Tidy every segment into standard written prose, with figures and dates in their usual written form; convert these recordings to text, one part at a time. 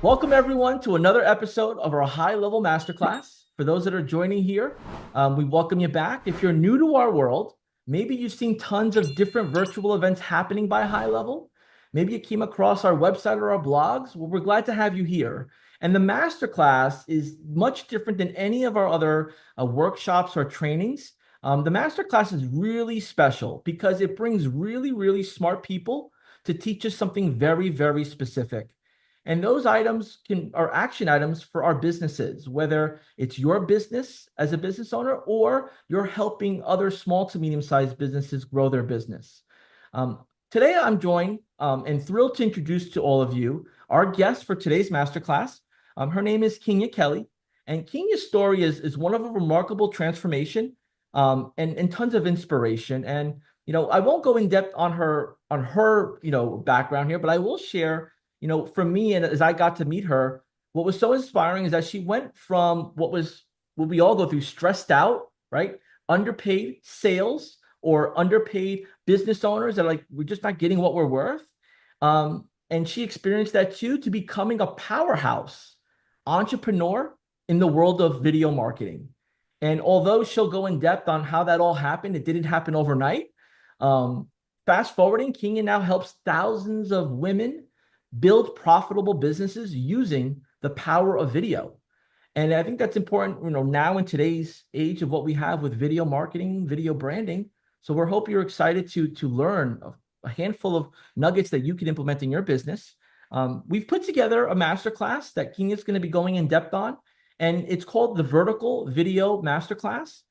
Welcome, everyone, to another episode of our High Level Masterclass. For those that are joining here, we welcome you back. If you're new to our world, maybe you've seen tons of different virtual events happening by High Level. Maybe you came across our website or our blogs. Well, we're glad to have you here. And the Masterclass is much different than any of our other workshops or trainings. The Masterclass is really special because it brings really, really smart people to teach us something very, very specific. And those items are action items for our businesses, whether it's your business as a business owner or you're helping other small to medium-sized businesses grow their business. Today, I'm joined and thrilled to introduce to all of you our guest for today's masterclass. Her name is Keenya Kelly, and Kenya's story is one of a remarkable transformation and tons of inspiration. And I won't go in depth on her background here, but I will share for me, and as I got to meet her, what was so inspiring is that she went from what we all go through, stressed out, right? Underpaid sales or underpaid business owners that are like, we're just not getting what we're worth. And she experienced that too, to becoming a powerhouse entrepreneur in the world of video marketing. And although she'll go in depth on how that all happened, it didn't happen overnight. Fast forwarding, Kenya now helps thousands of women build profitable businesses using the power of video. And I think that's important, now in today's age of what we have with video marketing, video branding. So we hope you're excited to learn a handful of nuggets that you can implement in your business. We've put together a masterclass that King is going to be going in depth on, and it's called the Vertical Video Masterclass.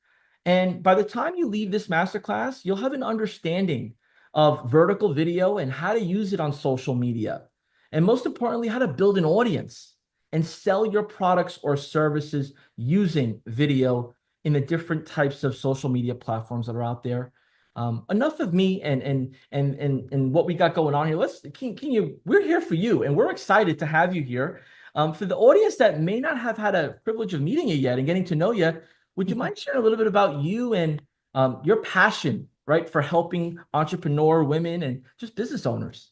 And by the time you leave this masterclass, you'll have an understanding of vertical video and how to use it on social media. And most importantly, how to build an audience and sell your products or services using video in the different types of social media platforms that are out there. Enough of me and what we got going on here. We're here for you, and we're excited to have you here. For the audience that may not have had a privilege of meeting you yet and getting to know you, would you mind sharing a little bit about you and your passion, right, for helping entrepreneur women and just business owners?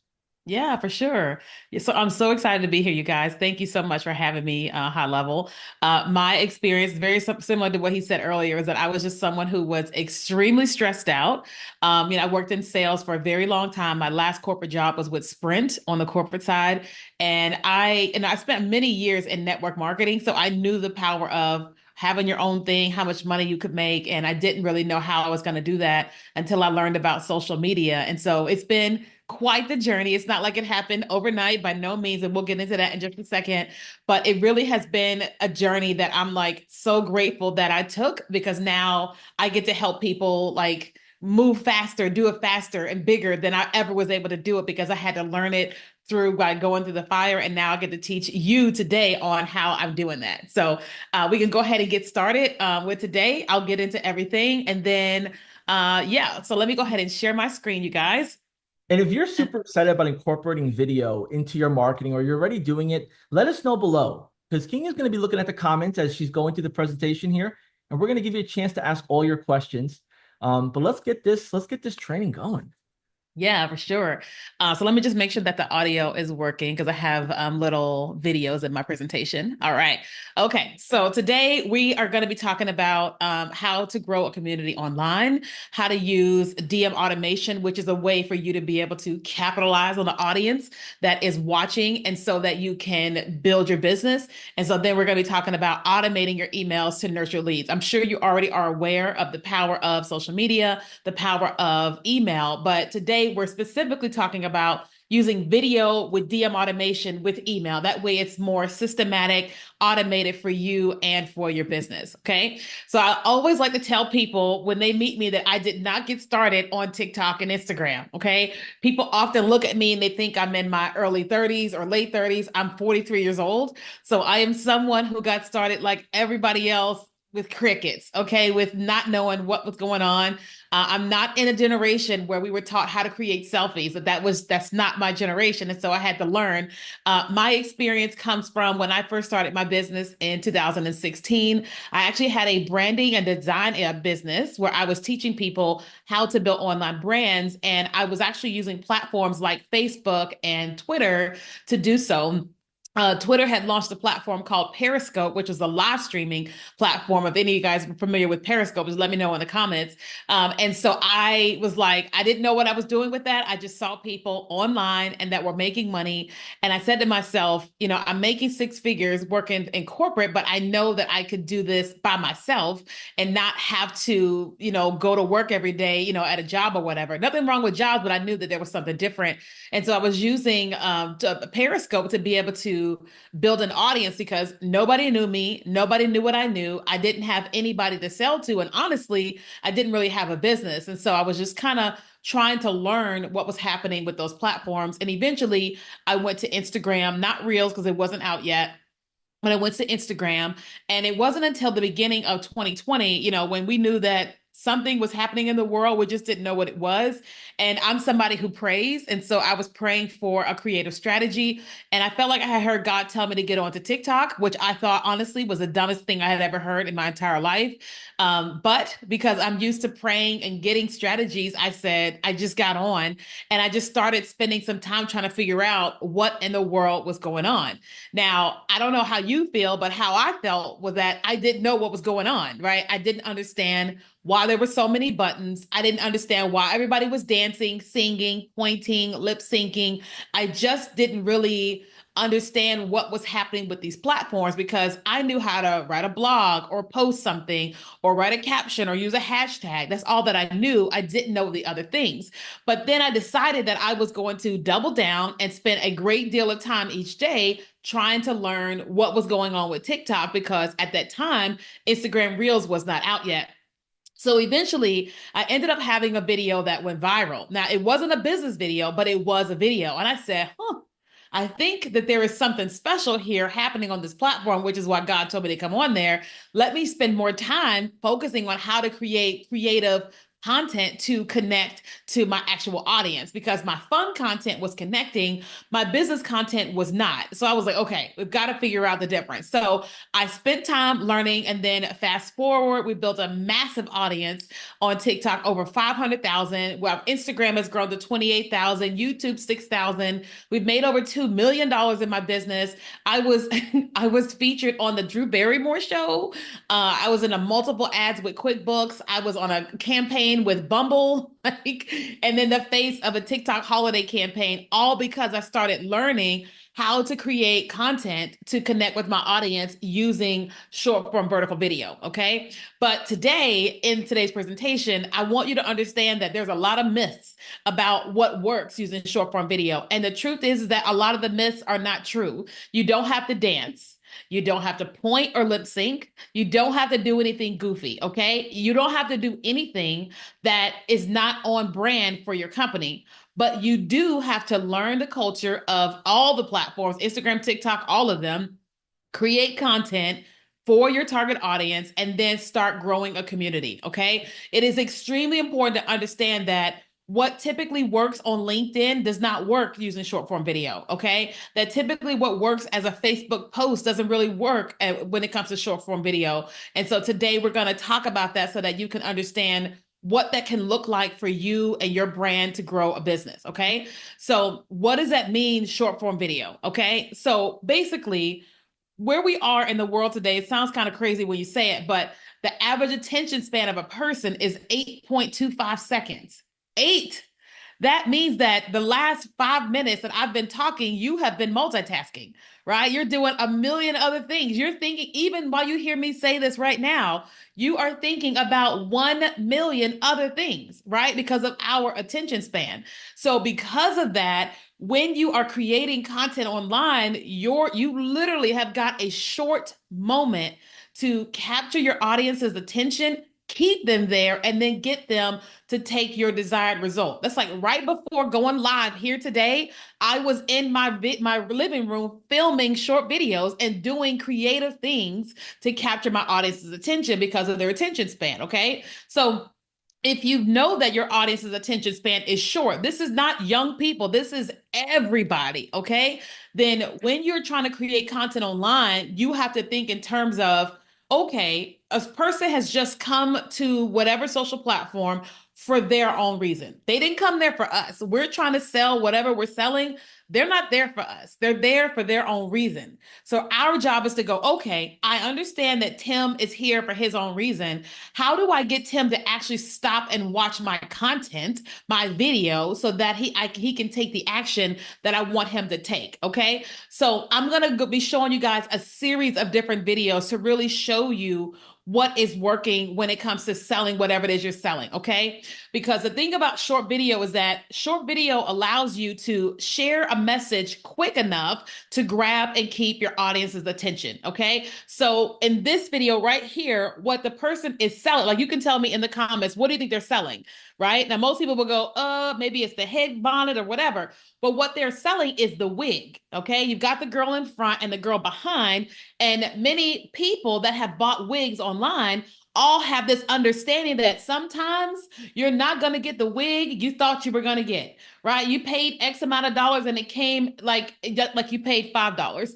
Yeah, for sure. Yeah, so I'm so excited to be here, you guys. Thank you so much for having me, High Level. My experience, very similar to what he said earlier, is that I was just someone who was extremely stressed out. I worked in sales for a very long time. My last corporate job was with Sprint on the corporate side, and I spent many years in network marketing, so I knew the power of having your own thing, how much money you could make, and I didn't really know how I was going to do that until I learned about social media. And so it's been quite the journey. It's not like it happened overnight by no means, and we'll get into that in just a second. But it really has been a journey that I'm like so grateful that I took, because now I get to help people like move faster, do it faster and bigger than I ever was able to do it, because I had to learn it through by going through the fire. And now I get to teach you today on how I'm doing that. So we can go ahead and get started with today. I'll get into everything. And then, yeah, so let me go ahead and share my screen, you guys. And if you're super excited about incorporating video into your marketing or you're already doing it, let us know below, because King is going to be looking at the comments as she's going through the presentation here, and we're going to give you a chance to ask all your questions. But let's get this training going. Yeah, for sure. So let me just make sure that the audio is working, because I have little videos in my presentation. All right. Okay. So today we are going to be talking about how to grow a community online, how to use DM automation, which is a way for you to be able to capitalize on the audience that is watching, and so that you can build your business. And so then we're going to be talking about automating your emails to nurture leads. I'm sure you already are aware of the power of social media, the power of email, but today we're specifically talking about using video with DM automation with email. That way it's more systematic, automated for you and for your business. Okay. So I always like to tell people when they meet me that I did not get started on TikTok and Instagram. Okay. People often look at me and they think I'm in my early 30s or late 30s. I'm 43 years old. So I am someone who got started like everybody else, with crickets, okay, with not knowing what was going on. I'm not in a generation where we were taught how to create selfies. That's not my generation, and so I had to learn. My experience comes from when I first started my business in 2016. I actually had a branding and design business where I was teaching people how to build online brands, and I was actually using platforms like Facebook and Twitter to do so. Twitter had launched a platform called Periscope, which is a live streaming platform. If any of you guys are familiar with Periscope, just let me know in the comments. And so I was like, I didn't know what I was doing with that. I just saw people online and that were making money. And I said to myself, you know, I'm making six figures working in corporate, but I know that I could do this by myself and not have to, you know, go to work every day, you know, at a job or whatever. Nothing wrong with jobs, but I knew that there was something different. And so I was using Periscope to be able to build an audience because nobody knew me. Nobody knew what I knew. I didn't have anybody to sell to. And honestly, I didn't really have a business. And so I was just kind of trying to learn what was happening with those platforms. And eventually I went to Instagram, not Reels because it wasn't out yet. But I went to Instagram, and it wasn't until the beginning of 2020, you know, when we knew that something was happening in the world, we just didn't know what it was. And I'm somebody who prays. And so I was praying for a creative strategy. And I felt like I had heard God tell me to get onto TikTok, which I thought honestly was the dumbest thing I had ever heard in my entire life. But because I'm used to praying and getting strategies, I said, I just got on and I just started spending some time trying to figure out what in the world was going on. Now, I don't know how you feel, but how I felt was that I didn't know what was going on, right? I didn't understand why there were so many buttons. I didn't understand why everybody was dancing, singing, pointing, lip syncing. I just didn't really understand what was happening with these platforms because I knew how to write a blog or post something or write a caption or use a hashtag. That's all that I knew. I didn't know the other things. But then I decided that I was going to double down and spend a great deal of time each day trying to learn what was going on with TikTok because at that time, Instagram Reels was not out yet. So eventually, I ended up having a video that went viral. Now, it wasn't a business video, but it was a video. And I said, I think that there is something special here happening on this platform, which is why God told me to come on there. Let me spend more time focusing on how to create creative content to connect to my actual audience because my fun content was connecting, my business content was not. So I was like, okay, we've got to figure out the difference. So I spent time learning, and then fast forward, we built a massive audience on TikTok, over 500,000. Well, Instagram has grown to 28,000, YouTube 6,000. We've made over $2 million in my business. I was I was featured on the Drew Barrymore show. I was in a multiple ads with QuickBooks. I was on a campaign with Bumble, and then the face of a TikTok holiday campaign, all because I started learning how to create content to connect with my audience using short form vertical video. Okay. But today, in today's presentation, I want you to understand that there's a lot of myths about what works using short form video. And the truth is that a lot of the myths are not true. You don't have to dance. You don't have to point or lip sync. You don't have to do anything goofy, okay? You don't have to do anything that is not on brand for your company, but you do have to learn the culture of all the platforms, Instagram, TikTok, all of them, create content for your target audience, and then start growing a community, okay? It is extremely important to understand that what typically works on LinkedIn does not work using short form video, okay? That typically what works as a Facebook post doesn't really work when it comes to short form video. And so today we're going to talk about that so that you can understand what that can look like for you and your brand to grow a business, okay? So what does that mean, short form video, okay? So basically, where we are in the world today, it sounds kind of crazy when you say it, but the average attention span of a person is 8.25 seconds. Eight. That means that the last 5 minutes that I've been talking, you have been multitasking, right? You're doing a million other things. You're thinking, even while you hear me say this right now, you are thinking about 1 million other things, right? Because of our attention span. So because of that, when you are creating content online, you literally have got a short moment to capture your audience's attention, keep them there, and then get them to take your desired result. That's like right before going live here today, I was in my living room filming short videos and doing creative things to capture my audience's attention because of their attention span, okay? So if you know that your audience's attention span is short, this is not young people, this is everybody, okay? Then when you're trying to create content online, you have to think in terms of, okay, a person has just come to whatever social platform for their own reason. They didn't come there for us. We're trying to sell whatever we're selling. They're not there for us. They're there for their own reason. So our job is to go, okay, I understand that Tim is here for his own reason. How do I get Tim to actually stop and watch my content, my video, so that he can take the action that I want him to take? Okay. So I'm going to be showing you guys a series of different videos to really show you what is working when it comes to selling whatever it is you're selling, okay? Because the thing about short video is that short video allows you to share a message quick enough to grab and keep your audience's attention, okay? So in this video right here, what the person is selling, like you can tell me in the comments, what do you think they're selling, right? Now, most people will go, maybe it's the head bonnet or whatever. But what they're selling is the wig, okay? You've got the girl in front and the girl behind. And many people that have bought wigs online all have this understanding that sometimes you're not going to get the wig you thought you were going to get, right? You paid X amount of dollars and it came like you paid $5.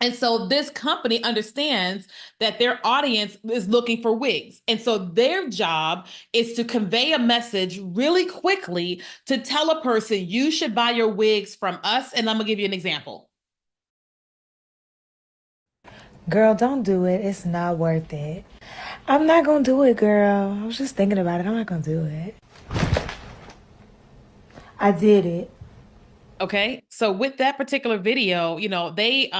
And so this company understands that their audience is looking for wigs. And so their job is to convey a message really quickly to tell a person, you should buy your wigs from us. And I'm gonna give you an example. Girl, don't do it. It's not worth it. I'm not gonna do it, girl. I was just thinking about it. I'm not gonna do it. I did it. Okay, so with that particular video, you know, they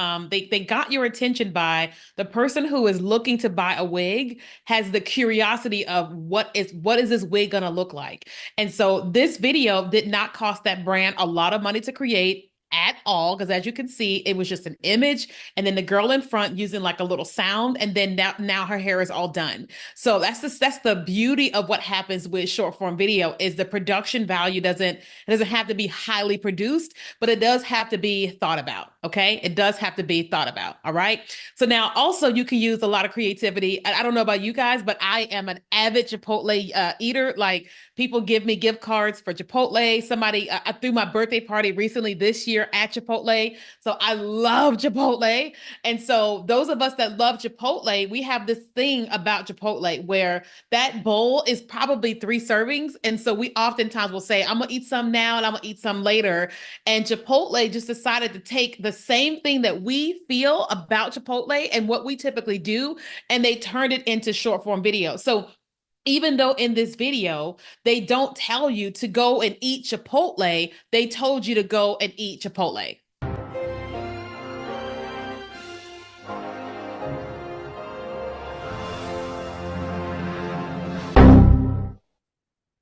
got your attention by the person who is looking to buy a wig has the curiosity of what is this wig gonna look like. And so this video did not cost that brand a lot of money to create at all, because as you can see, it was just an image and then the girl in front using like a little sound, and then now her hair is all done. So that's the beauty of what happens with short form video is the production value doesn't have to be highly produced, but it does have to be thought about. Okay, it does have to be thought about. All right. So now also you can use a lot of creativity. I don't know about you guys, but I am an avid Chipotle eater. Like people give me gift cards for Chipotle. Somebody I threw my birthday party recently this year at Chipotle. So I love Chipotle. And so those of us that love Chipotle, we have this thing about Chipotle where that bowl is probably 3 servings. And so we oftentimes will say, I'm gonna eat some now and I'm gonna eat some later. And Chipotle just decided to take the same thing that we feel about Chipotle and what we typically do, and they turned it into short form video. So even though in this video, they don't tell you to go and eat Chipotle, they told you to go and eat Chipotle.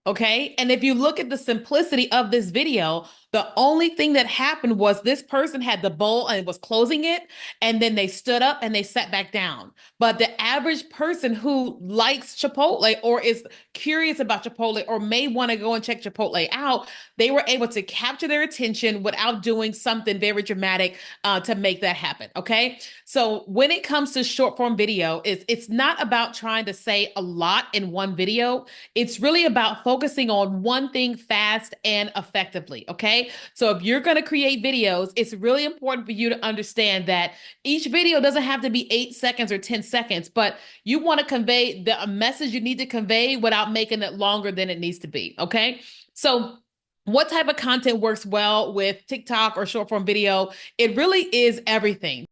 Okay. And if you look at the simplicity of this video, the only thing that happened was this person had the bowl and was closing it, and then they stood up and they sat back down. But the average person who likes Chipotle or is curious about Chipotle or may want to go and check Chipotle out, they were able to capture their attention without doing something very dramatic to make that happen. Okay. So when it comes to short form video, it's not about trying to say a lot in one video. It's really about focusing on one thing fast and effectively. Okay. So if you're going to create videos, it's really important for you to understand that each video doesn't have to be 8 seconds or 10 seconds, but you want to convey the message you need to convey without making it longer than it needs to be. Okay. So what type of content works well with TikTok or short form video? It really is everything.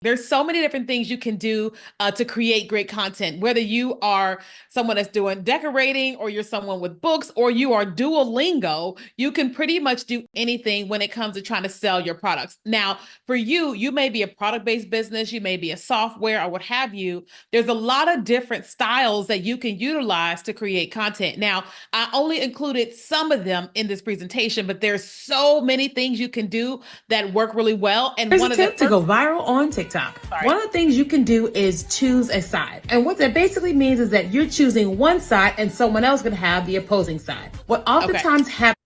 There's so many different things you can do to create great content, whether you are someone that's doing decorating or you're someone with books or you are Duolingo, you can pretty much do anything when it comes to trying to sell your products. Now, for you, you may be a product-based business, you may be a software or what have you. There's a lot of different styles that you can utilize to create content. Now, I only included some of them in this presentation, but there's so many things you can do that work really well. And Here's a tip to go viral on TikTok. One of the things you can do is choose a side. And what that basically means is that you're choosing one side and someone else can have the opposing side. What oftentimes happens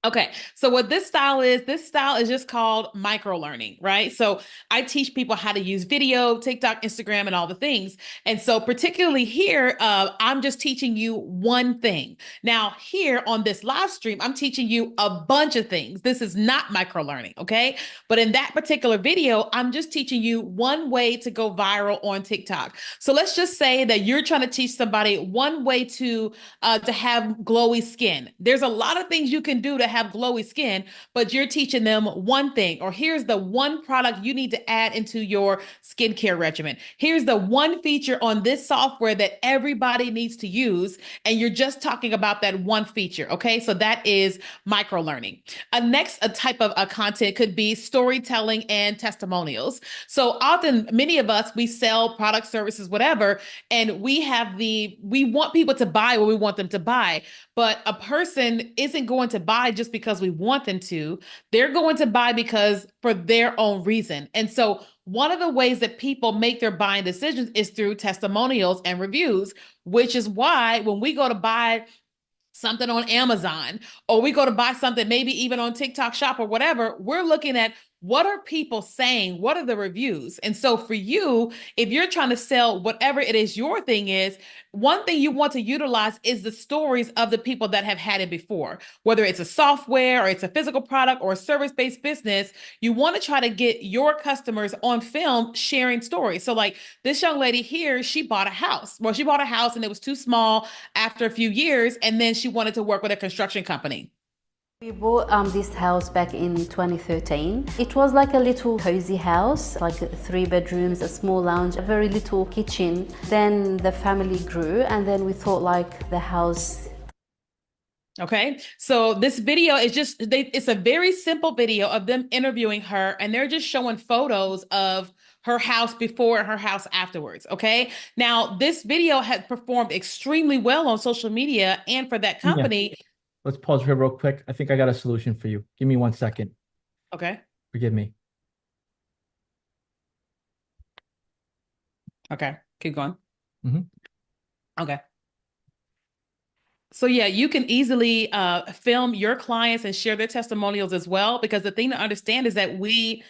Okay, so what this style is just called micro learning, right? So I teach people how to use video, TikTok, Instagram, and all the things. And so, particularly here, I'm just teaching you one thing. Now, here on this live stream, I'm teaching you a bunch of things. This is not micro learning, okay? But in that particular video, I'm just teaching you one way to go viral on TikTok. So let's just say that you're trying to teach somebody one way to have glowy skin. There's a lot of things you can do to have glowy skin, but you're teaching them one thing, or here's the one product you need to add into your skincare regimen. Here's the one feature on this software that everybody needs to use, and you're just talking about that one feature. Okay, so that is micro learning. A type of content could be storytelling and testimonials. So often, many of us, we sell products, services, whatever, and we want people to buy what we want them to buy. But a person isn't going to buy just because we want them to. They're going to buy because for their own reason. And so one of the ways that people make their buying decisions is through testimonials and reviews, which is why when we go to buy something on Amazon, or we go to buy something maybe even on TikTok Shop or whatever, we're looking at what are people saying? What are the reviews? And so for you, if you're trying to sell whatever it is your thing is, one thing you want to utilize is the stories of the people that have had it before. Whether it's a software or it's a physical product or a service-based business, you want to try to get your customers on film sharing stories. So like this young lady here, she bought a house. Well, she bought a house and it was too small after a few years, and then she wanted to work with a construction company. We bought this house back in 2013. It was like a little cozy house, like 3 bedrooms, a small lounge, a very little kitchen. Then the family grew, and then we thought like the house. Okay, so this video is it's a very simple video of them interviewing her, and they're just showing photos of her house before and her house afterwards. Okay, now this video had performed extremely well on social media, and for that company. Yeah. Let's pause here real quick. I think I got a solution for you. Give me 1 second. Okay. Forgive me. Okay, keep going. Mm-hmm. Okay. So yeah, you can easily film your clients and share their testimonials as well, because the thing to understand is that we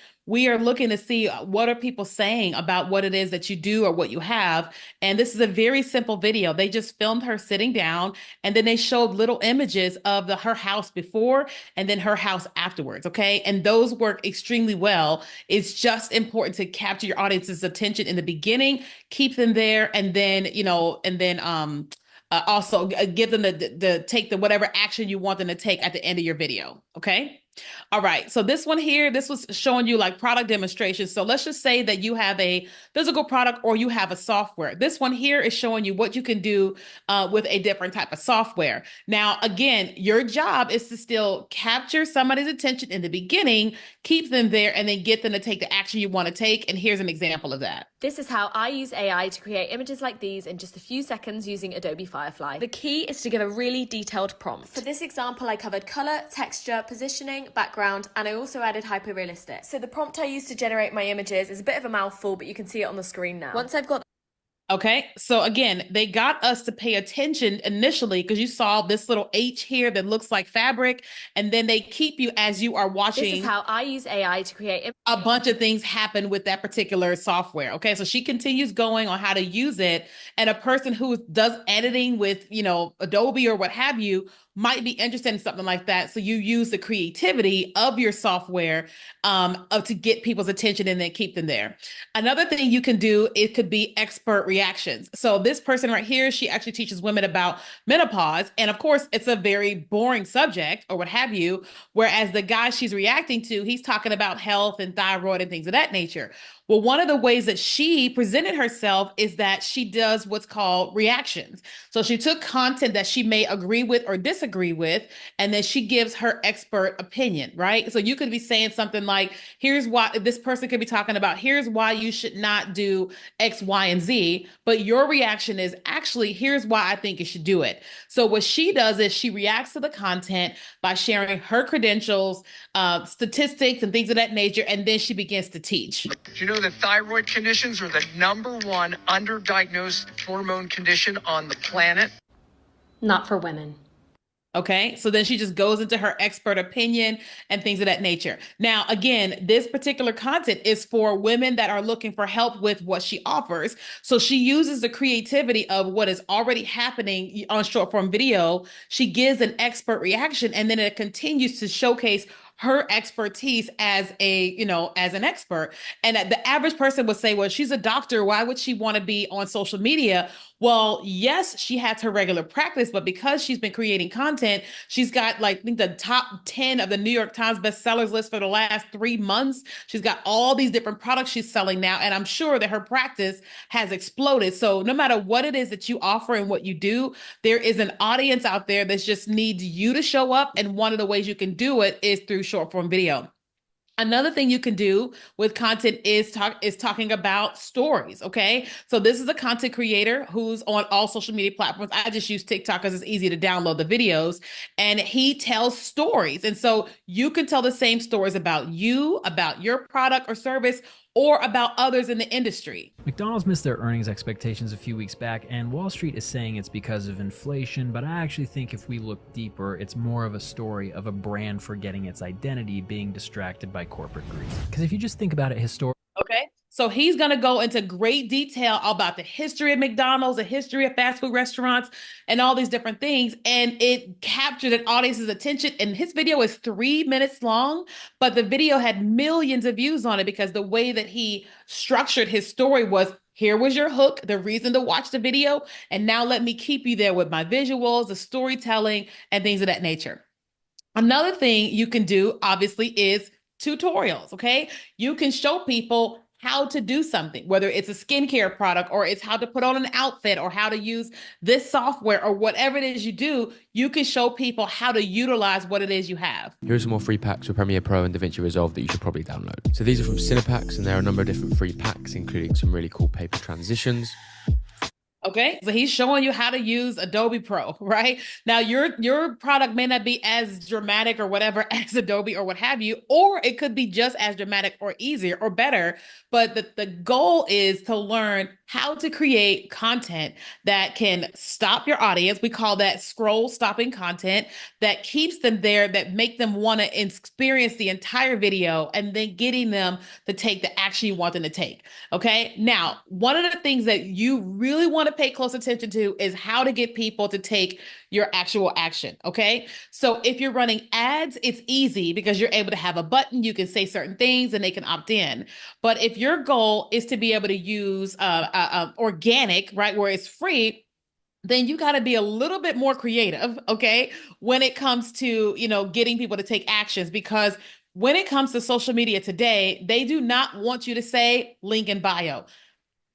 are looking to see what are people saying about what it is that you do or what you have. And this is a very simple video. They just filmed her sitting down, and then they showed little images of her house before and then her house afterwards. Okay. And those work extremely well. It's just important to capture your audience's attention in the beginning, keep them there, and then, also give them the take the whatever action you want them to take at the end of your video. Okay. All right. So this one here, this was showing you like product demonstrations. So let's just say that you have a physical product or you have a software. This one here is showing you what you can do with a different type of software. Now, again, your job is to still capture somebody's attention in the beginning, keep them there, and then get them to take the action you want to take. And here's an example of that. This is how I use AI to create images like these in just a few seconds using Adobe Firefly. The key is to give a really detailed prompt. For this example, I covered color, texture, positioning, background, and I also added hyperrealistic. So the prompt I used to generate my images is a bit of a mouthful, but you can see it on the screen now. Once I've got Okay, so again, they got us to pay attention initially because you saw this little H here that looks like fabric, and then they keep you as you are watching. This is how I use AI to create a bunch of things happen with that particular software. Okay, so she continues going on how to use it, and a person who does editing with, Adobe or what have you might be interested in something like that. So you use the creativity of your software to get people's attention and then keep them there. Another thing you can do, it could be expert reactions. So this person right here, she actually teaches women about menopause. And of course, it's a very boring subject or what have you. Whereas the guy she's reacting to, he's talking about health and thyroid and things of that nature. Well, one of the ways that she presented herself is that she does what's called reactions. So she took content that she may agree with or disagree with, and then she gives her expert opinion, right? So you could be saying something like, here's why this person could be talking about, here's why you should not do X, Y, and Z. But your reaction is actually, here's why I think you should do it. So what she does is she reacts to the content by sharing her credentials, statistics, and things of that nature, and then she begins to teach. Do you know that thyroid conditions are the #1 underdiagnosed hormone condition on the planet? Not for women. Okay, so then she just goes into her expert opinion and things of that nature. Now, again, this particular content is for women that are looking for help with what she offers. So she uses the creativity of what is already happening on short form video. She gives an expert reaction, and then it continues to showcase her expertise as as an expert. And the average person would say, well, she's a doctor. Why would she want to be on social media? Well, yes, she has her regular practice, but because she's been creating content, she's got like, I think the top 10 of the New York Times bestsellers list for the last 3 months. She's got all these different products she's selling now. And I'm sure that her practice has exploded. So no matter what it is that you offer and what you do, there is an audience out there that just needs you to show up. And one of the ways you can do it is through short form video. Another thing you can do with content is talking about stories. Okay. So this is a content creator who's on all social media platforms. I just use TikTok because it's easy to download the videos, and he tells stories. And so you can tell the same stories about you, about your product or service, or about others in the industry. McDonald's missed their earnings expectations a few weeks back, and Wall Street is saying it's because of inflation, but I actually think if we look deeper, it's more of a story of a brand forgetting its identity, being distracted by corporate greed. Because if you just think about it historically, okay. So he's going to go into great detail about the history of McDonald's, the history of fast food restaurants, and all these different things. And it captured an audience's attention. And his video is 3 minutes long, but the video had millions of views on it because the way that he structured his story was, here was your hook, the reason to watch the video. And now let me keep you there with my visuals, the storytelling, and things of that nature. Another thing you can do, obviously, is tutorials. Okay. You can show people how to do something, whether it's a skincare product or it's how to put on an outfit or how to use this software or whatever it is you do. You can show people how to utilize what it is you have. Here are some more free packs for Premiere Pro and DaVinci Resolve that you should probably download. So these are from Cinepacks, and there are a number of different free packs, including some really cool paper transitions. Okay, so he's showing you how to use Adobe Pro, right? Now, your product may not be as dramatic or whatever as Adobe or what have you, or it could be just as dramatic or easier or better. But the goal is to learn how to create content that can stop your audience. We call that scroll stopping content that keeps them there, that make them want to experience the entire video, and then getting them to take the action you want them to take. Okay, now, one of the things that you really want to pay close attention to is how to get people to take your actual action. Okay. So if you're running ads, it's easy because you're able to have a button, you can say certain things and they can opt in. But if your goal is to be able to use organic, right, where it's free, then you got to be a little bit more creative, okay, when it comes to, getting people to take actions, because when it comes to social media today, they do not want you to say link in bio.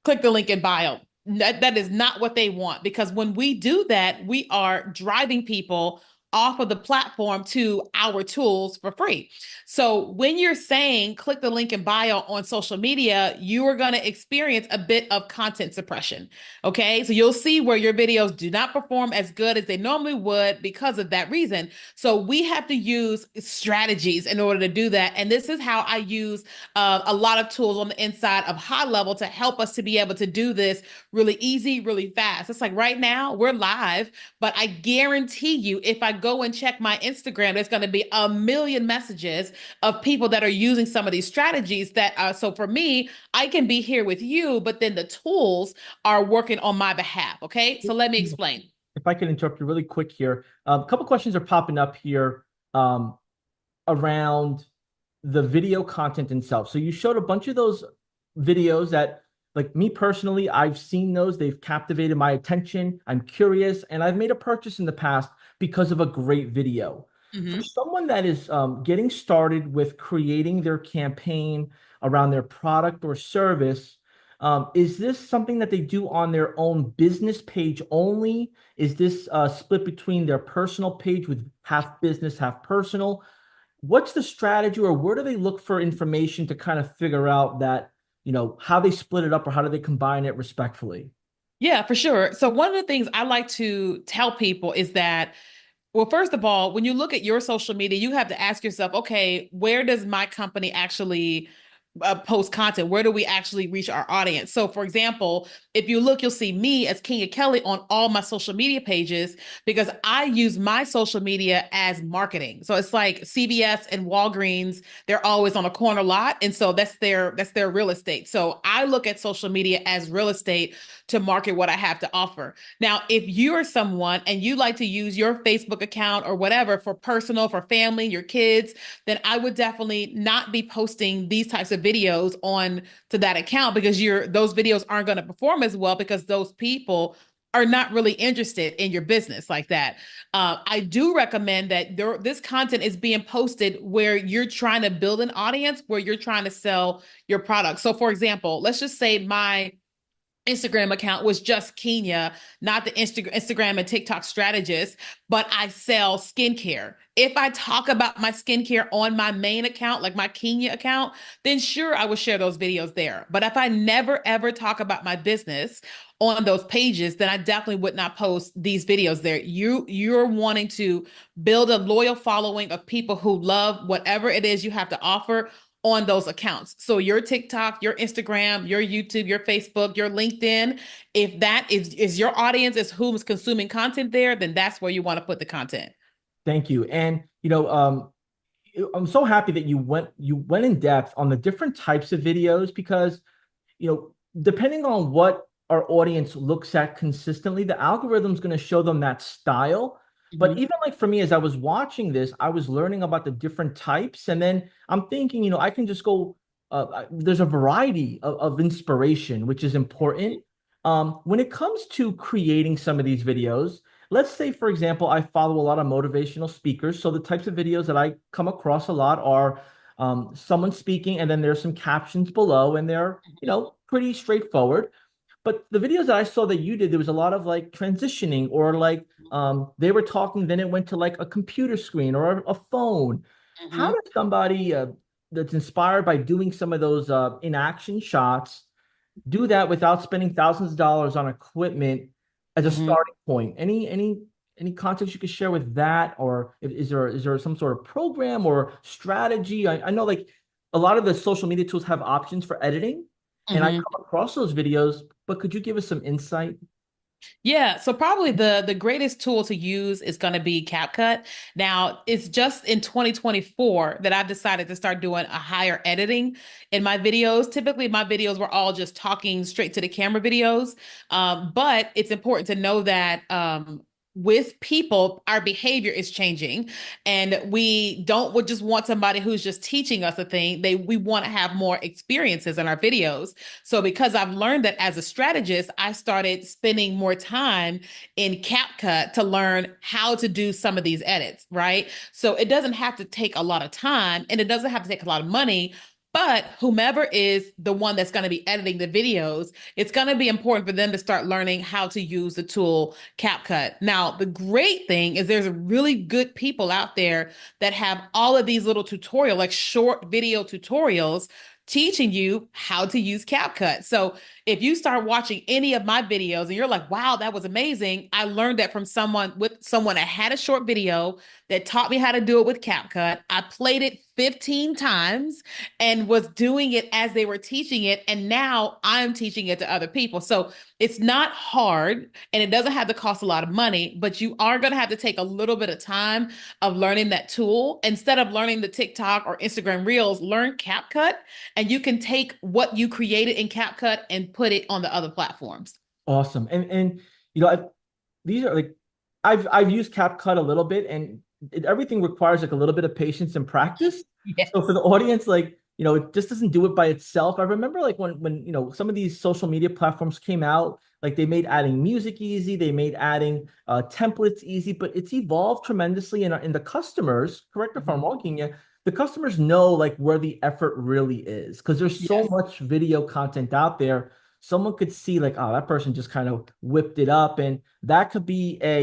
Click the link in bio. That is not what they want, because when we do that, we are driving people off of the platform to our tools for free. So when you're saying click the link in bio on social media, you are going to experience a bit of content suppression. Okay. So you'll see where your videos do not perform as good as they normally would because of that reason. So we have to use strategies in order to do that. And this is how I use a lot of tools on the inside of HighLevel to help us to be able to do this really easy, really fast. It's like right now we're live, but I guarantee you, if I go and check my Instagram, there's going to be a million messages of people that are using some of these strategies that so for me, I can be here with you, but then the tools are working on my behalf. Okay. So let me explain. If I can interrupt you really quick here. A couple questions are popping up here around the video content itself. So you showed a bunch of those videos that, like me personally, I've seen those. They've captivated my attention. I'm curious, and I've made a purchase in the past because of a great video. For someone that is getting started with creating their campaign around their product or service, is this something that they do on their own business page only? Is this split between their personal page with half business, half personal? What's the strategy, or where do they look for information to kind of figure out that, how they split it up, or how do they combine it respectfully? Yeah, for sure. So one of the things I like to tell people is that, well, first of all, when you look at your social media, you have to ask yourself, okay, where does my company actually post content? Where do we actually reach our audience? So for example, if you look, you'll see me as Keenya Kelly on all my social media pages because I use my social media as marketing. So it's like CVS and Walgreens, they're always on a corner lot. And so that's their real estate. So I look at social media as real estate to market what I have to offer. Now, if you are someone and you like to use your Facebook account or whatever for personal, for family, your kids, then I would definitely not be posting these types of videos on to that account because those videos aren't going to perform as well because those people are not really interested in your business like that. I do recommend that this content is being posted where you're trying to build an audience, where you're trying to sell your product. So, for example, let's just say my Instagram account was just Keenya, not the Instagram and TikTok strategist, but I sell skincare. If I talk about my skincare on my main account, like my Keenya account, then sure, I would share those videos there. But if I never ever talk about my business on those pages, then I definitely would not post these videos there. You're wanting to build a loyal following of people who love whatever it is you have to offer on those accounts. So your TikTok, your Instagram, your YouTube, your Facebook, your LinkedIn, if that is your audience is who's consuming content there, then that's where you want to put the content. Thank you. And I'm so happy that you went in depth on the different types of videos because depending on what our audience looks at consistently, the algorithm's going to show them that style. But even like for me, as I was watching this, I was learning about the different types. And then I'm thinking, I can just go, there's a variety of inspiration, which is important. When it comes to creating some of these videos, let's say, for example, I follow a lot of motivational speakers. So the types of videos that I come across a lot are someone speaking, and then there's some captions below, and they're, pretty straightforward. But the videos that I saw that you did, there was a lot of like transitioning or like they were talking, then it went to like a computer screen or a phone. How does somebody that's inspired by doing some of those in-action shots do that without spending thousands of dollars on equipment as a starting point? Any context you could share with that, or is there some sort of program or strategy? I know like a lot of the social media tools have options for editing, and I come across those videos, but could you give us some insight? Yeah, so probably the greatest tool to use is going to be CapCut. Now, it's just in 2024 that I've decided to start doing a higher editing in my videos. Typically, my videos were all just talking straight to the camera videos, but it's important to know that with people, our behavior is changing, and we don't just want somebody who's just teaching us a thing. We want to have more experiences in our videos. So because I've learned that as a strategist, I started spending more time in CapCut to learn how to do some of these edits, right? So it doesn't have to take a lot of time and it doesn't have to take a lot of money. But whomever is the one that's going to be editing the videos, it's going to be important for them to start learning how to use the tool CapCut. Now, the great thing is there's really good people out there that have all of these little like short video tutorials teaching you how to use CapCut. So if you start watching any of my videos and you're like, wow, that was amazing. I learned that from someone that had a short video that taught me how to do it with CapCut. I played it 15 times and was doing it as they were teaching it. And now I'm teaching it to other people. So it's not hard and it doesn't have to cost a lot of money, but you are going to have to take a little bit of time of learning that tool. Instead of learning the TikTok or Instagram Reels, learn CapCut, and you can take what you created in CapCut and put it on the other platforms. Awesome. And these are like I've used CapCut a little bit, and everything requires like a little bit of patience and practice. Yes. So for the audience, like, it just doesn't do it by itself. I remember like when some of these social media platforms came out, like they made adding music easy, they made adding templates easy, but it's evolved tremendously. And the customers, correct if I'm wrong, Keenya, the customers know like where the effort really is because there's so much video content out there. Someone could see like, oh, that person just kind of whipped it up, and that could be a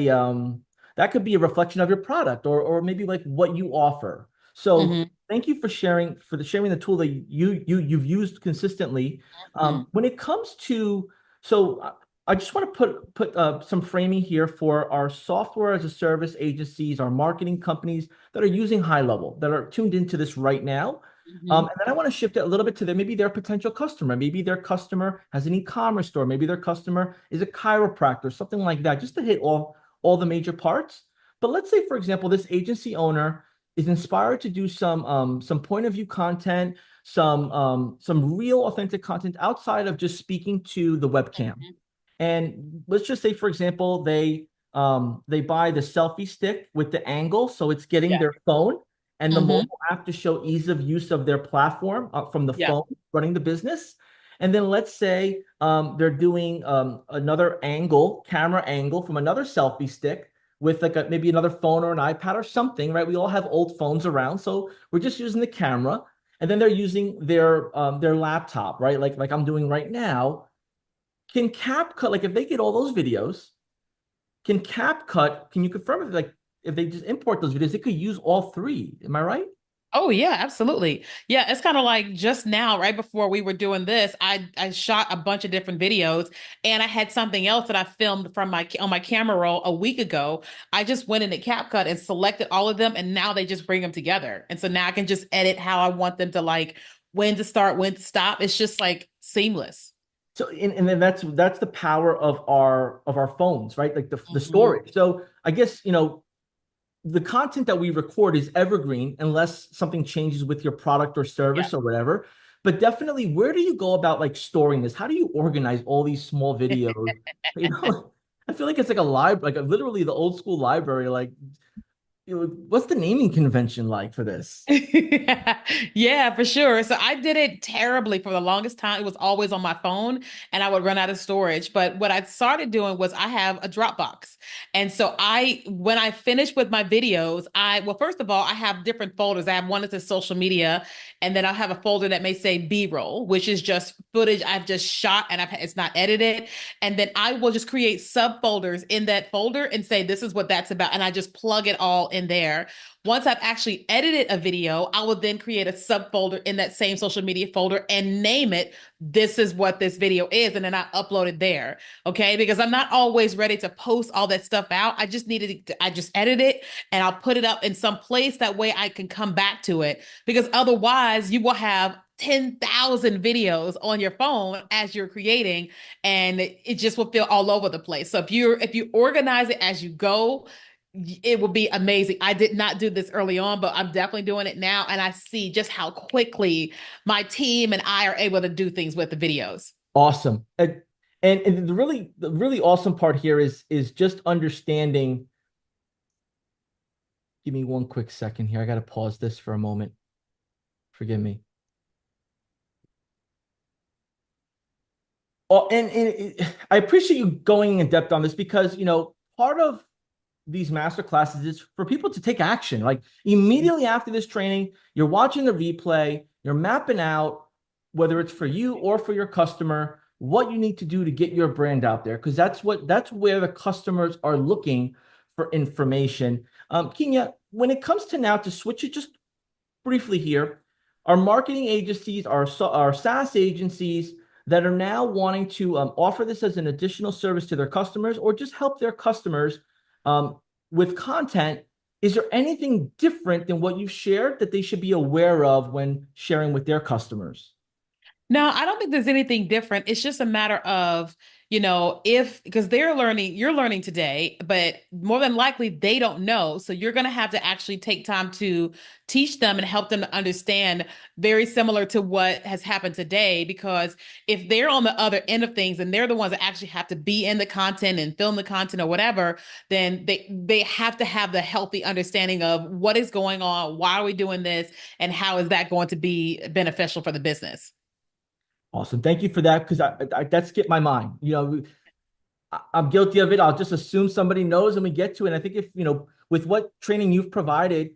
reflection of your product or maybe like what you offer. So thank you for sharing the tool that you've used consistently. When it comes to, I just want to put some framing here for our software as a service agencies, our marketing companies that are using HighLevel, that are tuned into this right now. And then I want to shift it a little bit to maybe their potential customer. Maybe their customer has an e-commerce store. Maybe their customer is a chiropractor, something like that, just to hit all the major parts. But let's say, for example, this agency owner is inspired to do some point of view content, some real authentic content outside of just speaking to the webcam. And let's just say, for example, they buy the selfie stick with the angle, so it's getting their phone and the mobile app to show ease of use of their platform from the phone running the business. And then let's say they're doing another camera angle from another selfie stick with like maybe another phone or an iPad or something, right? We all have old phones around, so we're just using the camera. And then they're using their laptop, right? Like I'm doing right now. Can CapCut, like if they get all those videos, can you confirm if they just import those videos, they could use all three. Am I right? Oh yeah, absolutely. Yeah, it's kind of like just now, right before we were doing this, I shot a bunch of different videos and I had something else that I filmed from on my camera roll a week ago. I just went into CapCut and selected all of them and now they just bring them together. And so now I can just edit how I want them to like when to start, when to stop. It's just like seamless. So and then that's the power of our phones, right? Like the storage. So I guess, the content that we record is evergreen unless something changes with your product or service or whatever. But definitely, where do you go about like storing this? How do you organize all these small videos? I feel like it's like a library, like literally the old school library. Like, what's the naming convention like for this? Yeah, for sure. So I did it terribly for the longest time. It was always on my phone and I would run out of storage. But what I started doing was I have a Dropbox. And so when I finish with my videos, well, first of all, I have different folders. I have one that says social media, and then I'll have a folder that may say B-roll, which is just footage I've just shot and it's not edited. And then I will just create subfolders in that folder and say, this is what that's about. And I just plug it all in there. Once I've actually edited a video, I will then create a subfolder in that same social media folder and name it, this is what this video is. And then I upload it there. Okay. Because I'm not always ready to post all that stuff out. I just edit it and I'll put it up in some place. That way I can come back to it, because otherwise you will have 10,000 videos on your phone as you're creating, and it just will feel all over the place. So if you organize it as you go, it will be amazing. I did not do this early on, but I'm definitely doing it now. And I see just how quickly my team and I are able to do things with the videos. Awesome. And the really awesome part here is just understanding. Give me one quick second here. I got to pause this for a moment. Forgive me. Oh, and I appreciate you going in depth on this because, part of these master classes is for people to take action. Like immediately after this training, you're watching the replay, you're mapping out whether it's for you or for your customer, what you need to do to get your brand out there. Because that's where the customers are looking for information. Keenya, when it comes to now to switch it just briefly here, our marketing agencies, our SaaS agencies that are now wanting to offer this as an additional service to their customers or just help their customers with content, is there anything different than what you've shared that they should be aware of when sharing with their customers? No, I don't think there's anything different. It's just a matter of, because you're learning today, but more than likely they don't know. So you're going to have to actually take time to teach them and help them to understand, very similar to what has happened today. Because if they're on the other end of things and they're the ones that actually have to be in the content and film the content or whatever, then they have to have the healthy understanding of what is going on, why are we doing this, and how is that going to be beneficial for the business. Awesome. Thank you for that, because that skipped my mind. I'm guilty of it. I'll just assume somebody knows and we get to it. And I think if, with what training you've provided,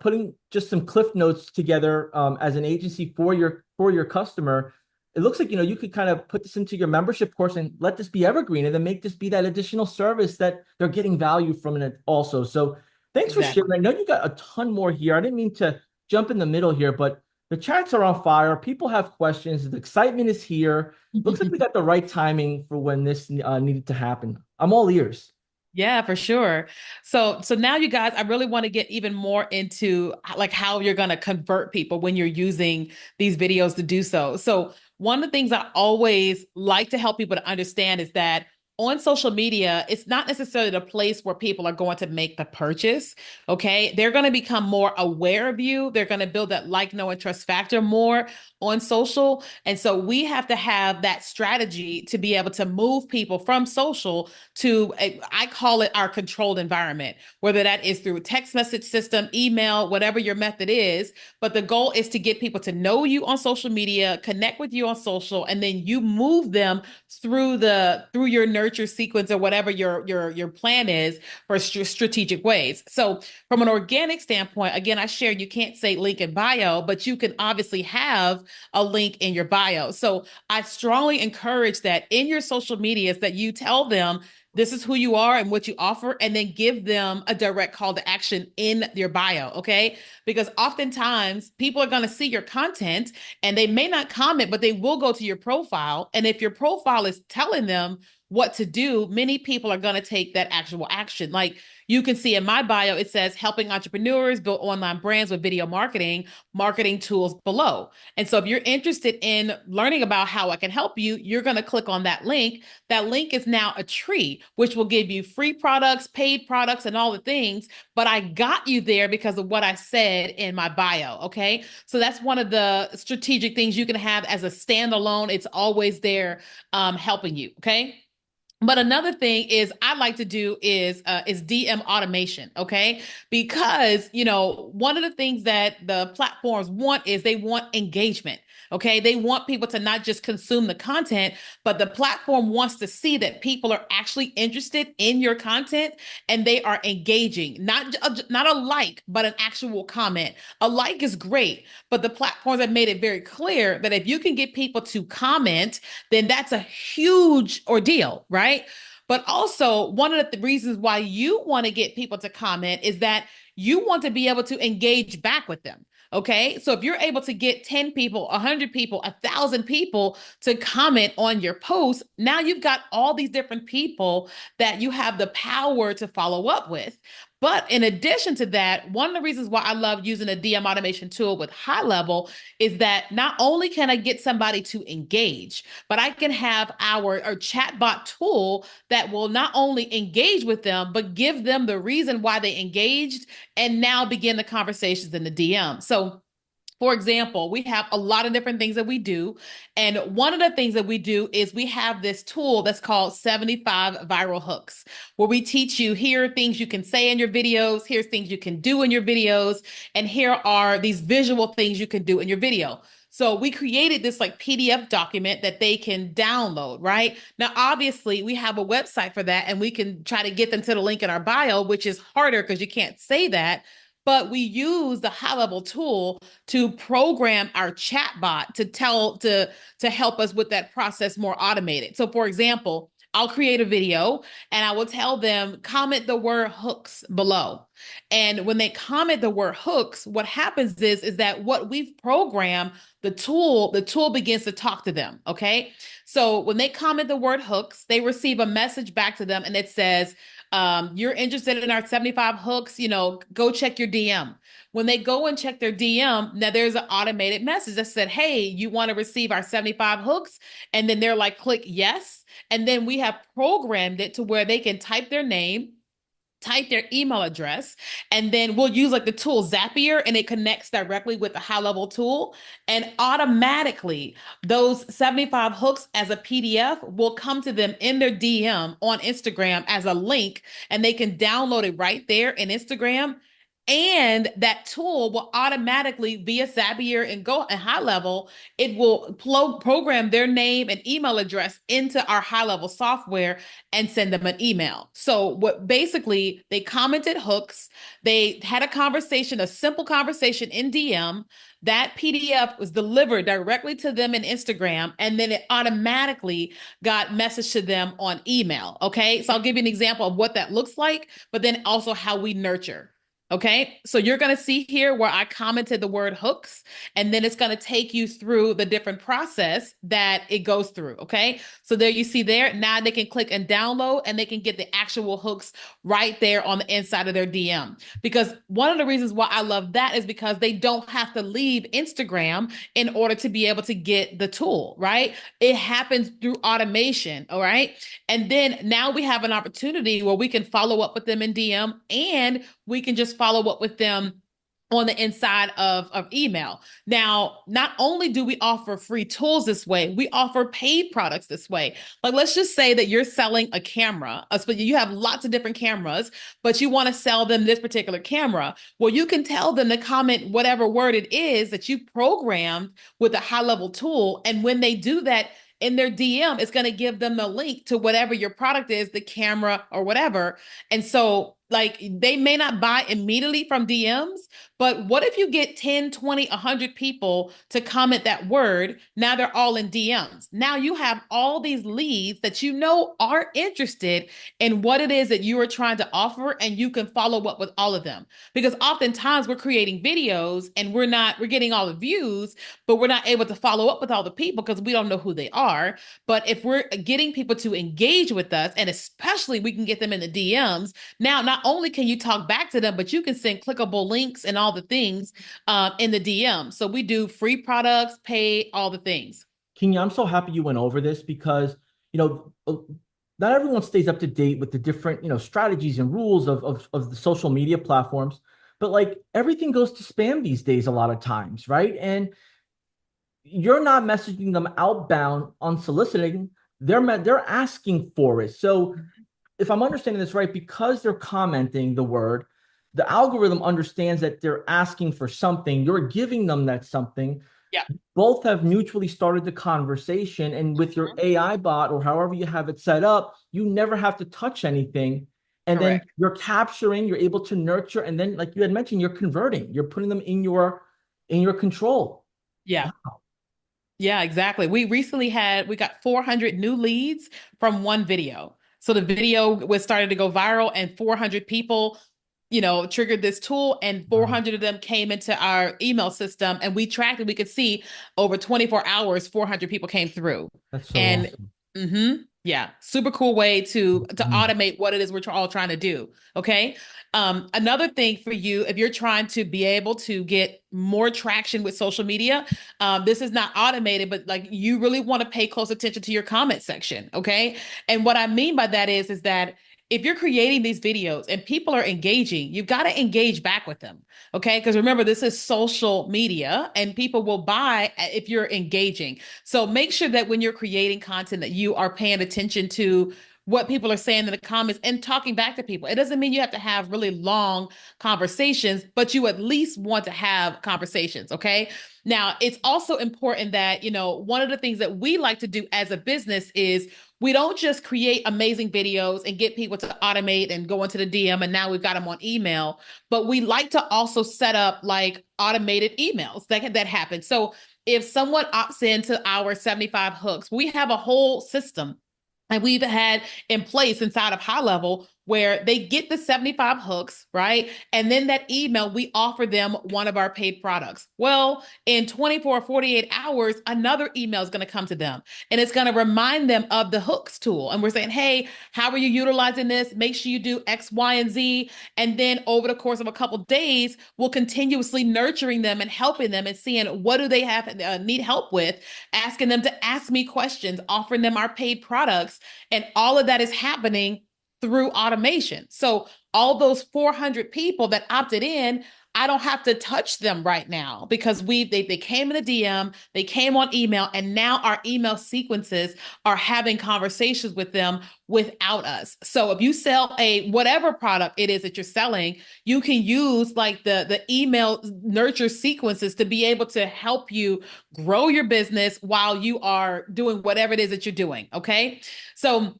putting just some cliff notes together as an agency for your customer, it looks like, you could kind of put this into your membership course and let this be evergreen and then make this be that additional service that they're getting value from it also. So thanks for sharing. I know you got a ton more here. I didn't mean to jump in the middle here, but the chats are on fire. People have questions. The excitement is here. Looks like we got the right timing for when this needed to happen. I'm all ears. Yeah, for sure. So now you guys, I really want to get even more into like how you're going to convert people when you're using these videos to do so. So one of the things I always like to help people to understand is that on social media, it's not necessarily the place where people are going to make the purchase. Okay. They're going to become more aware of you. They're going to build that like, know, and trust factor more on social. And so we have to have that strategy to be able to move people from social to I call it our controlled environment, whether that is through a text message system, email, whatever your method is. But the goal is to get people to know you on social media, connect with you on social, and then you move them through your nurture sequence or whatever your plan is for strategic ways. So from an organic standpoint, again, I share you can't say link in bio, but you can obviously have a link in your bio. So I strongly encourage that in your social medias that you tell them this is who you are and what you offer, and then give them a direct call to action in your bio. Okay. Because oftentimes people are going to see your content and they may not comment, but they will go to your profile. And if your profile is telling them what to do, many people are going to take that actual action. Like you can see in my bio, it says helping entrepreneurs build online brands with video marketing tools below. And so if you're interested in learning about how I can help you, you're going to click on that link. That link is now a tree, which will give you free products, paid products, and all the things. But I got you there because of what I said in my bio. Okay. So that's one of the strategic things you can have as a standalone. It's always there helping you. Okay. But another thing is I like to do is DM automation, okay? Because, one of the things that the platforms want is they want engagement, okay? They want people to not just consume the content, but the platform wants to see that people are actually interested in your content and they are engaging, not a like, but an actual comment. A like is great, but the platforms have made it very clear that if you can get people to comment, then that's a huge ordeal, right? But also, one of the reasons why you want to get people to comment is that you want to be able to engage back with them. Okay. So if you're able to get 10 people, 100 people, 1,000 people to comment on your post, now you've got all these different people that you have the power to follow up with. But in addition to that, one of the reasons why I love using a DM automation tool with HighLevel is that not only can I get somebody to engage, but I can have our chatbot tool that will not only engage with them, but give them the reason why they engaged and now begin the conversations in the DM. So for example, we have a lot of different things that we do. And one of the things that we do is we have this tool that's called 75 viral hooks, where we teach you here are things you can say in your videos, here's things you can do in your videos, and here are these visual things you can do in your video. So we created this like PDF document that they can download, right? Now, obviously, we have a website for that, and we can try to get them to the link in our bio, which is harder because you can't say that. But we use the HighLevel tool to program our chatbot to help us with that process more automated. So, for example, I'll create a video and I will tell them comment the word hooks below. And when they comment the word hooks, what happens is that what we've programmed, the tool begins to talk to them. Okay. So when they comment the word hooks, they receive a message back to them and it says, you're interested in our 75 hooks, go check your DM. When they go and check their DM, now there's an automated message that said, hey, you want to receive our 75 hooks? And then they're like, click yes. And then we have programmed it to where they can type their name, type their email address, and then we'll use like the tool Zapier, and it connects directly with the HighLevel tool. And automatically, those 75 hooks as a PDF will come to them in their DM on Instagram as a link, and they can download it right there in Instagram. And that tool will automatically via Zapier and go and HighLevel, it will program their name and email address into our HighLevel software and send them an email. So what basically they commented hooks, they had a conversation, a simple conversation in DM. That PDF was delivered directly to them in Instagram, and then it automatically got messaged to them on email. Okay. So I'll give you an example of what that looks like, but then also how we nurture. Okay, so you're going to see here where I commented the word hooks, and then it's going to take you through the different process that it goes through. Okay, so there you see there. Now they can click and download, and they can get the actual hooks right there on the inside of their DM. Because one of the reasons why I love that is because they don't have to leave Instagram in order to be able to get the tool, right? It happens through automation. All right. And then now we have an opportunity where we can follow up with them in DM, and we can just follow up with them on the inside of email. Now, not only do we offer free tools this way, we offer paid products this way. Like, let's just say that you're selling a camera, you have lots of different cameras, but you want to sell them this particular camera. Well, you can tell them to comment whatever word it is that you programmed with a HighLevel tool. And when they do that, in their DM, it's going to give them the link to whatever your product is, the camera or whatever. And so, like, they may not buy immediately from DMs, but what if you get 10, 20, 100 people to comment that word? Now they're all in DMs. Now you have all these leads that you know are interested in what it is that you are trying to offer, and you can follow up with all of them. Because oftentimes we're creating videos and we're getting all the views, but we're not able to follow up with all the people because we don't know who they are. But if we're getting people to engage with us, and especially we can get them in the DMs, now not only can you talk back to them, but you can send clickable links and all the things in the DM. So we do free products, pay, all the things. Keenya, I'm so happy you went over this because, not everyone stays up to date with the different, strategies and rules of the social media platforms, but like everything goes to spam these days a lot of times, right? And you're not messaging them outbound unsoliciting. They're asking for it. So if I'm understanding this right, because they're commenting the word, the algorithm understands that they're asking for something. You're giving them that something. Yeah. Both have mutually started the conversation. And with your AI bot or however you have it set up, you never have to touch anything. And Correct. then you're capturing, you're able to nurture. And then, like you had mentioned, you're converting, you're putting them in your control. Yeah. Wow. Yeah, exactly. We got 400 new leads from one video. So the video was started to go viral, and 400 people, triggered this tool, and 400 of them came into our email system, and we tracked it. We could see over 24 hours, 400 people came through. That's so And awesome. yeah, super cool way to automate what it is we're all trying to do. Okay. Another thing for you, if you're trying to be able to get more traction with social media, this is not automated, but like you really want to pay close attention to your comment section. Okay. And what I mean by that is that if you're creating these videos and people are engaging, you've got to engage back with them. Okay. Because remember, this is social media, and people will buy if you're engaging. So make sure that when you're creating content that you are paying attention to what people are saying in the comments and talking back to people. It doesn't mean you have to have really long conversations, but you at least want to have conversations. Okay. Now, it's also important that, one of the things that we like to do as a business is we don't just create amazing videos and get people to automate and go into the DM, and now we've got them on email, but we like to also set up like automated emails that happen. So if someone opts into our 75 hooks, we have a whole system and we've had in place inside of HighLevel where they get the 75 hooks, right? And then that email, we offer them one of our paid products. Well, in 24 or 48 hours, another email is going to come to them, and it's going to remind them of the hooks tool. And we're saying, hey, how are you utilizing this? Make sure you do X, Y, and Z. And then over the course of a couple of days, we'll continuously nurturing them and helping them and seeing what do they have need help with, asking them to ask me questions, offering them our paid products. And all of that is happening through automation. So all those 400 people that opted in, I don't have to touch them right now because they came in the DM, they came on email, and now our email sequences are having conversations with them without us. So if you sell a whatever product it is that you're selling, you can use like the email nurture sequences to be able to help you grow your business while you are doing whatever it is that you're doing. Okay. So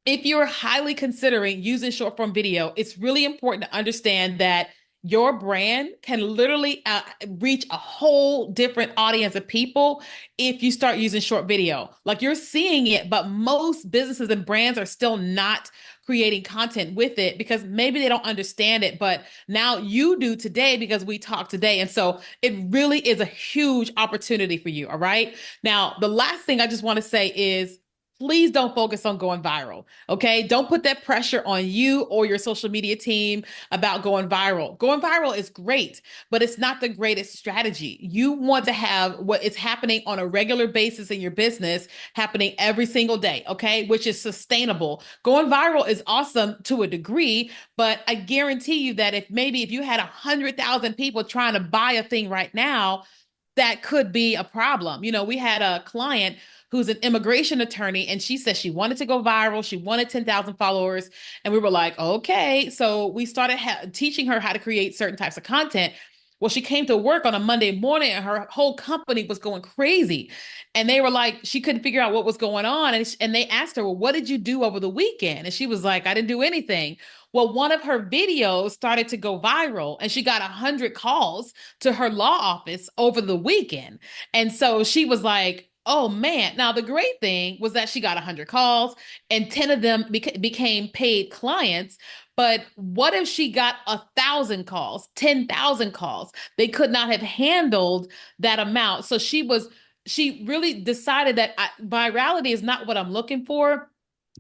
if you're highly considering using short form video, it's really important to understand that your brand can literally reach a whole different audience of people if you start using short video. Like you're seeing it, but most businesses and brands are still not creating content with it because maybe they don't understand it, but now you do today because we talked today. And so it really is a huge opportunity for you. All right. Now, the last thing I just want to say is please don't focus on going viral. Okay. Don't put that pressure on you or your social media team about going viral. Going viral is great, but it's not the greatest strategy. You want to have what is happening on a regular basis in your business happening every single day. Okay. Which is sustainable. Going viral is awesome to a degree, but I guarantee you that if you had 100,000 people trying to buy a thing right now, that could be a problem. We had a client who's an immigration attorney, and she said she wanted to go viral. She wanted 10,000 followers. And we were like, okay. So we started teaching her how to create certain types of content. Well, she came to work on a Monday morning and her whole company was going crazy. And they were like, she couldn't figure out what was going on. And they asked her, well, what did you do over the weekend? And she was like, I didn't do anything. Well, one of her videos started to go viral and she got 100 calls to her law office over the weekend. And so she was like, oh man. Now, the great thing was that she got 100 calls and 10 of them became paid clients. But what if she got 1,000 calls, 10,000 calls? They could not have handled that amount. So she really decided that virality is not what I'm looking for.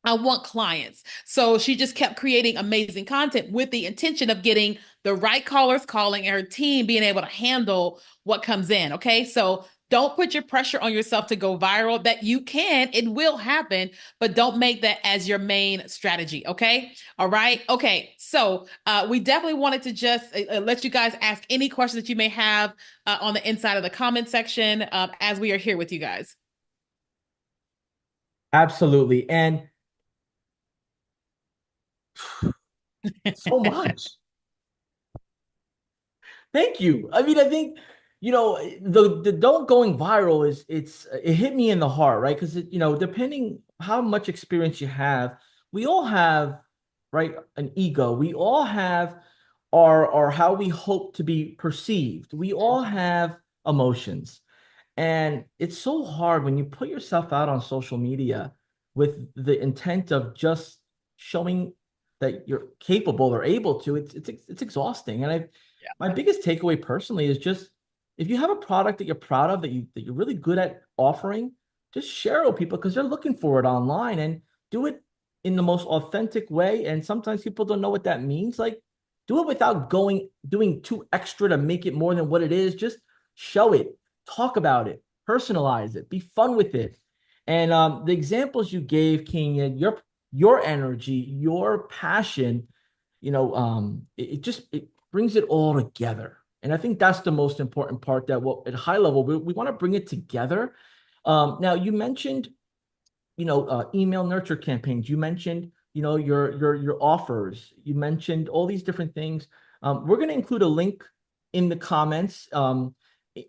I want clients. So she just kept creating amazing content with the intention of getting the right callers calling and her team being able to handle what comes in. Okay. So don't put your pressure on yourself to go viral. That you can, it will happen, but don't make that as your main strategy. Okay. All right. Okay. So we definitely wanted to just let you guys ask any questions that you may have on the inside of the comment section as we are here with you guys. Absolutely. And so much. Thank you. I mean, I think, the don't going viral it hit me in the heart, right? Because depending how much experience you have, we all have, right, an ego. We all have our how we hope to be perceived. We all have emotions. And it's so hard when you put yourself out on social media with the intent of just showing that you're capable or able to. It's exhausting. And my biggest takeaway personally is just if you have a product that you're proud of, that you're really good at offering, just share it with people because they're looking for it online, and do it in the most authentic way. And sometimes people don't know what that means. Like, do it without doing too extra to make it more than what it is. Just show it, talk about it, personalize it, be fun with it. And the examples you gave, Keenya, your energy, your passion, it brings it all together. And I think that's the most important part, that at HighLevel, we want to bring it together. Now, you mentioned, email nurture campaigns. You mentioned, your offers. You mentioned all these different things. We're going to include a link in the comments,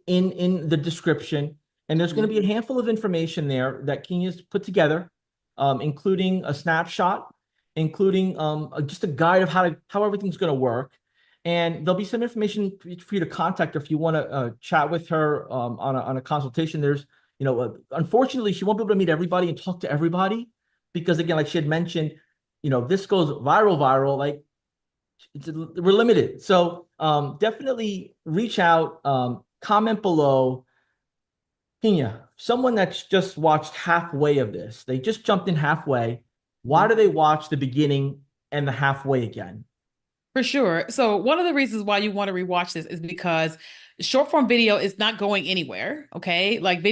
in the description, and there's going to be a handful of information there that Kenya's put together, including a snapshot, including just a guide of how everything's going to work. And there'll be some information for you to contact her if you want to chat with her on a consultation. There's, unfortunately, she won't be able to meet everybody and talk to everybody because, again, like she had mentioned, this goes viral, like we're limited. So definitely reach out, comment below. Keenya, someone that's just watched halfway of this, they just jumped in halfway. Why do they watch the beginning and the halfway again? For sure. So one of the reasons why you want to rewatch this is because short form video is not going anywhere. Okay. Like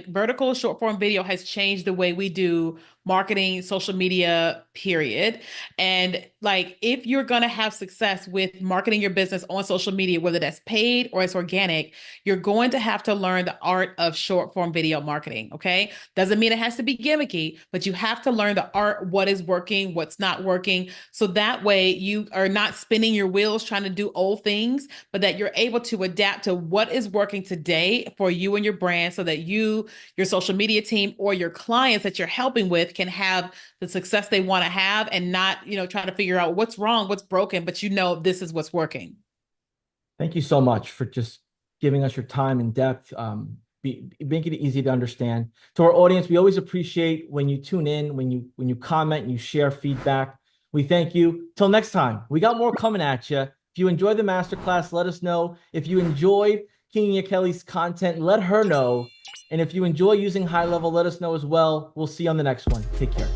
vertical short form video has changed the way we do marketing, social media, period. And like, if you're going to have success with marketing your business on social media, whether that's paid or it's organic, you're going to have to learn the art of short form video marketing. Okay. Doesn't mean it has to be gimmicky, but you have to learn the art, what is working, what's not working. So that way you are not spinning your wheels trying to do old things, but that you're able to adapt to what is working today for you and your brand so that you, your social media team, or your clients that you're helping with can have the success they want to have, and not, trying to figure out what's wrong, what's broken, but this is what's working. Thank you so much for just giving us your time and depth, making it easy to understand. To our audience, we always appreciate when you tune in, when you comment and you share feedback. We thank you. Till next time, we got more coming at you. If you enjoyed the masterclass, let us know. If you enjoyed Keenya Kelly's content, let her know. And if you enjoy using HighLevel, let us know as well. We'll see you on the next one. Take care.